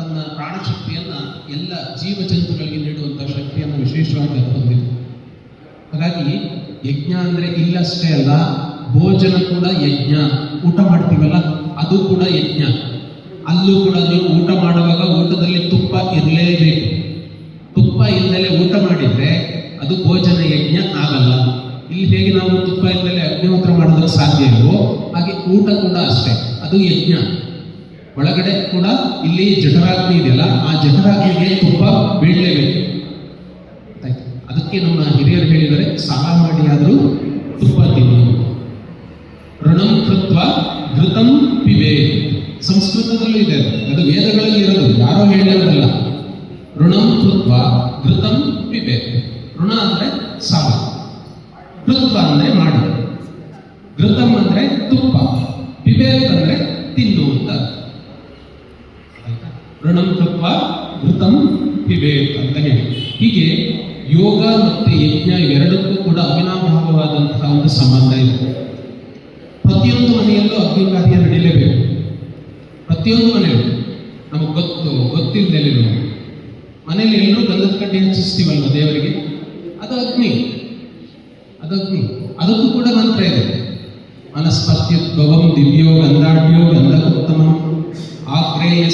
ತನ್ನ ಪ್ರಾಣಶಕ್ತಿಯನ್ನ ಎಲ್ಲ ಜೀವ ಜಂತುಗಳಿಗೆ ನೀಡುವಂತಹ ಶಕ್ತಿಯನ್ನು ವಿಶೇಷವಾಗಿ ಅದು ಹೊಂದಿದೆ. ಹಾಗಾಗಿ ಯಜ್ಞ ಅಂದ್ರೆ ಇಲ್ಲಷ್ಟೇ ಅಲ್ಲ, ಭೋಜನ ಕೂಡ ಯಜ್ಞ. ಊಟ ಮಾಡ್ತೀವಲ್ಲ, ಅದು ಕೂಡ ಯಜ್ಞ. ಅಲ್ಲೂ ಕೂಡ ನೀವು ಊಟ ಮಾಡುವಾಗ ಊಟದಲ್ಲಿ ತುಪ್ಪ ಇರಲೇಬೇಕು. ತುಪ್ಪ ಇಲ್ಲದೆ ಊಟ ಮಾಡಿದ್ರೆ ಅದು ಭೋಜನ ಯಜ್ಞ ಆಗಲ್ಲ. ಇಲ್ಲಿ ಹೇಗೆ ನಾವು ತುಪ್ಪ ಇಲ್ಲದೆ ಅಗ್ನಿಹೋತ್ರ ಮಾಡೋದಕ್ಕೆ ಸಾಧ್ಯ ಇಲ್ವೋ, ಹಾಗೆ ಊಟ ಕೂಡ ಅಷ್ಟೇ, ಅದು ಯಜ್ಞ. ಒಳಗಡೆ ಕೂಡ ಇಲ್ಲಿ ಜಠರಾಗ್ನಿ ಇದೆಯಲ್ಲ, ಆ ಜಠರಾಗ್ನಿಗೆ ತುಪ್ಪ ಬೀಳಲೇಬೇಕು. ಅದಕ್ಕೆ ನಮ್ಮ ಹಿರಿಯರು ಹೇಳಿದರೆ, ಸಾಲ ಮಾಡಿ ಆದರೂ ತುಪ್ಪ ತಿನ್ನು. ಋಣಂ ಕೃತ್ವ ಘೃತಂ ಪಿಬೇತ್. ಸಂಸ್ಕೃತದಲ್ಲೂ ಇದೆ, ಅದು ವೇದಗಳಲ್ಲಿ ಇರೋದು, ಯಾರೋ ಹೇಳಿರೋದಲ್ಲ. ಋಣಂ ಕೃತ್ವ ಘೃತಂ ಪಿಬೇತ್. ಋಣ ಅಂದ್ರೆ ಸಾಲ, ಕೃತ್ವ ಅಂದ್ರೆ ಮಾಡಿ, ಘೃತಂ ಅಂದ್ರೆ ತುಪ್ಪ, ಪಿಬೇತ್ ಅಂದ್ರೆ ತಿನ್ನು ಅಂತ. ಋಣಂ ಕೃತ್ವ ಘೃತಂ ಪಿಬೇತ್ ಅಂತ ಹೇಳಿ. ಹೀಗೆ ಯೋಗ ಮತ್ತು ಯಜ್ಞ ಇವೆರಡಕ್ಕೂ ಕೂಡ ಅವಿನಾಭಾವವಾದಂತಹ ಒಂದು ಸಂಬಂಧ ಇದೆ. ಪ್ರತಿಯೊಂದು ಮನೆಯಲ್ಲೂ ಅಗ್ನಿಕಾರ್ಯ ನಡೀಲೇಬೇಕು. ಪ್ರತಿಯೊಂದು ಮನೆಯಲ್ಲೂ ನಮಗೆ ಗೊತ್ತಿಲ್ಲದೆ ಮನೆಯಲ್ಲಿ ಎಲ್ಲರೂ ಗಂಧದ ಕಡ್ಡಿ ಹಚ್ಚಿಸ್ತೀವಲ್ವ ದೇವರಿಗೆ, ಅದು ಅಗ್ನಿ. ಅದಕ್ಕೂ ಕೂಡ ಮಂತ್ರ ಇದೆ. ಮನಸ್ಪತ್ಯುದ್ಭವಂ ದಿವ್ಯೋ ಗಂಧಾಢ್ಯೋ ಗಂಧೋತ್ತಮಂ ಆಗ್ರೇಯ